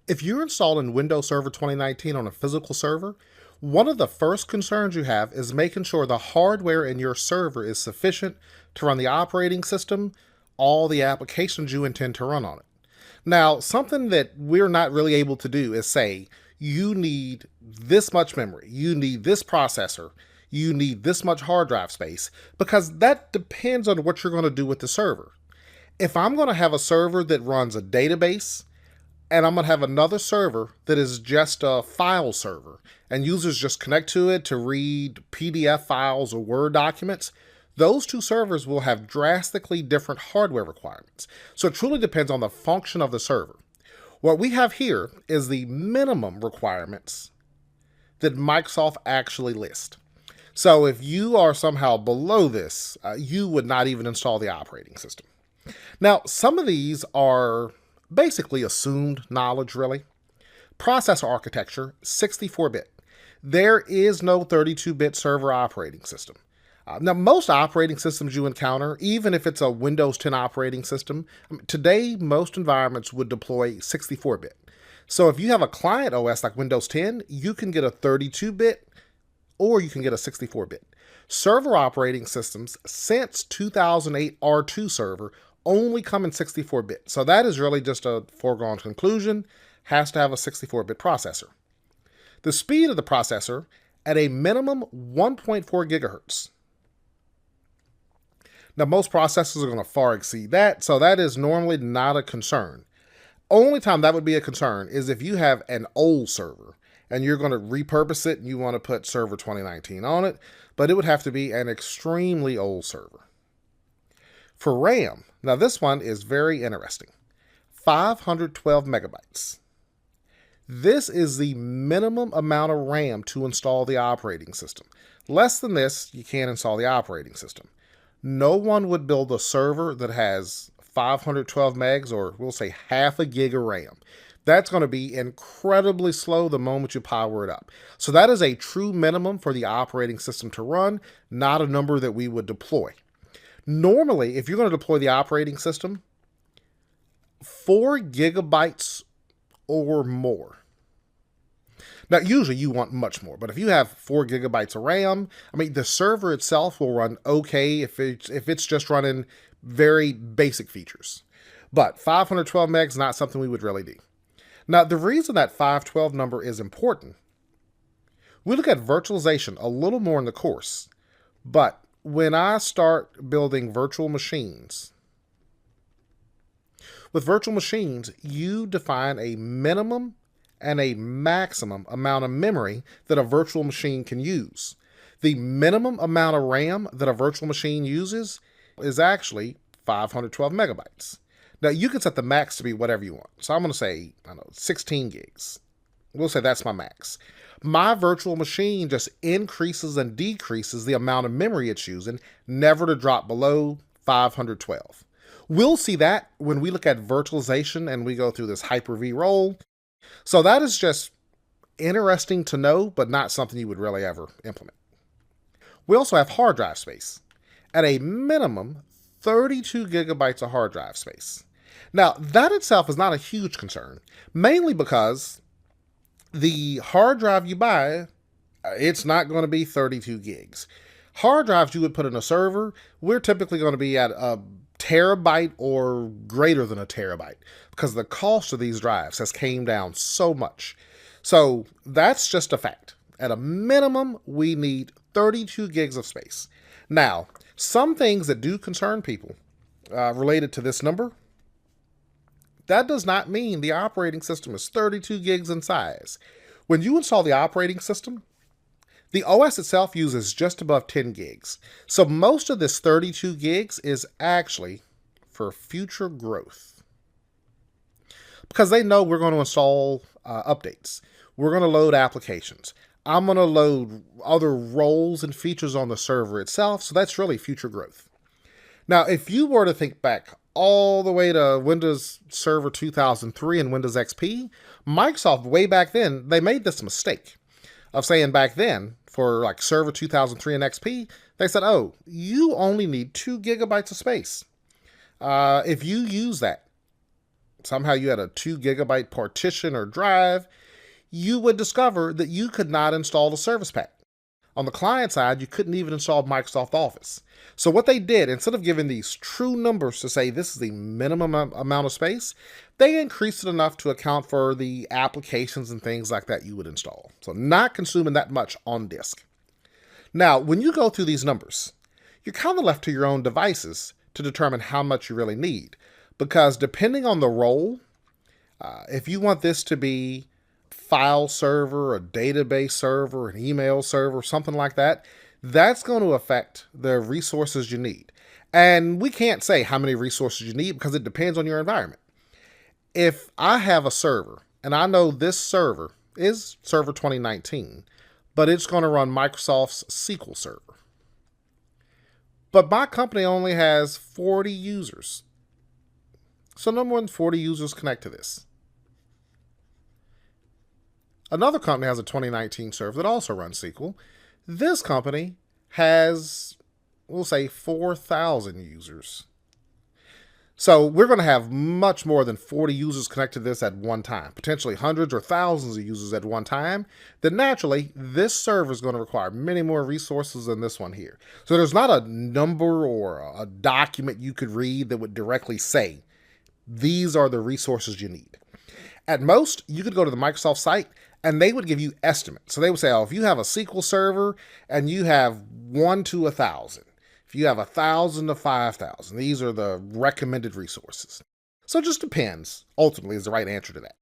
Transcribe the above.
If you're installing Windows Server 2019 on a physical server, one of the first concerns you have is making sure the hardware in your server is sufficient to run the operating system, all the applications you intend to run on it. Now, something that we're not really able to do is say, you need this much memory, you need this processor, you need this much hard drive space, because that depends on what you're going to do with the server. If I'm going to have a server that runs a database, and I'm going to have another server that is just a file server, and users just connect to it to read PDF files or Word documents, those two servers will have drastically different hardware requirements. So it truly depends on the function of the server. What we have here is the minimum requirements that Microsoft actually lists. So if you are somehow below this, you would not even install the operating system. Now, some of these are basically assumed knowledge, really. Processor architecture, 64-bit. There is no 32-bit server operating system. Now, most operating systems you encounter, even if it's a Windows 10 operating system, today most environments would deploy 64-bit. So if you have a client OS like Windows 10, you can get a 32-bit or you can get a 64-bit. Server operating systems since 2008 R2 server only come in 64-bit. So that is really just a foregone conclusion, has to have a 64-bit processor. The speed of the processor at a minimum 1.4 gigahertz. Now, most processors are going to far exceed that, so that is normally not a concern. Only time that would be a concern is if you have an old server and you're going to repurpose it and you want to put Server 2019 on it, but it would have to be an extremely old server. For RAM, now this one is very interesting. 512 megabytes. This is the minimum amount of RAM to install the operating system. Less than this, you can't install the operating system. No one would build a server that has 512 megs, or we'll say half a gig of RAM. That's going to be incredibly slow the moment you power it up. So that is a true minimum for the operating system to run, not a number that we would deploy. Normally, if you're going to deploy the operating system, 4 gigabytes or more. Now, usually you want much more, but if you have 4 gigabytes of RAM, the server itself will run okay if it's just running very basic features. But 512 megs is not something we would really do. Now, the reason that 512 number is important, we look at virtualization a little more in the course, but when I start building virtual machines, with virtual machines, you define a minimum and a maximum amount of memory that a virtual machine can use. The minimum amount of RAM that a virtual machine uses is actually 512 megabytes. Now, you can set the max to be whatever you want. So I'm going to say, 16 gigs. We'll say that's my max. My virtual machine just increases and decreases the amount of memory it's using, never to drop below 512. We'll see that when we look at virtualization and we go through this Hyper-V role. So that is just interesting to know, but not something you would really ever implement. We also have hard drive space. At a minimum, 32 gigabytes of hard drive space. Now, that itself is not a huge concern, mainly because the hard drive you buy, it's not going to be 32 gigs. Hard drives you would put in a server, we're typically going to be at a terabyte or greater than a terabyte because the cost of these drives has came down so much. So that's just a fact. At a minimum, we need 32 gigs of space. Now, some things that do concern people related to this number, that does not mean the operating system is 32 gigs in size. When you install the operating system, the OS itself uses just above 10 gigs. So most of this 32 gigs is actually for future growth. Because they know we're going to install updates. We're going to load applications. I'm going to load other roles and features on the server itself. So that's really future growth. Now, if you were to think back all the way to Windows Server 2003 and Windows XP, Microsoft way back then, they made this mistake of saying back then, for like Server 2003 and XP, they said, oh, you only need 2 gigabytes of space. If you use that somehow you had a 2 gigabyte partition or drive, you would discover that you could not install the service pack. On the client side, you couldn't even install Microsoft Office. So what they did, instead of giving these true numbers to say this is the minimum amount of space, they increased it enough to account for the applications and things like that you would install. So not consuming that much on disk. Now, when you go through these numbers, you're kind of left to your own devices to determine how much you really need. Because depending on the role, if you want this to be file server, a database server, an email server, something like that, that's going to affect the resources you need. And we can't say how many resources you need because it depends on your environment. If I have a server and I know this server is server 2019, but it's going to run Microsoft's SQL server. But my company only has 40 users. So no more than 40 users connect to this. Another company has a 2019 server that also runs SQL. This company has, we'll say, 4,000 users. So we're going to have much more than 40 users connected to this at one time, potentially hundreds or thousands of users at one time. Then naturally, this server is going to require many more resources than this one here. So there's not a number or a document you could read that would directly say, these are the resources you need. At most, you could go to the Microsoft site and they would give you estimates. So they would say, oh, if you have a SQL server and you have 1 to 1,000, if you have 1,000 to 5,000, these are the recommended resources. So it just depends, ultimately, is the right answer to that.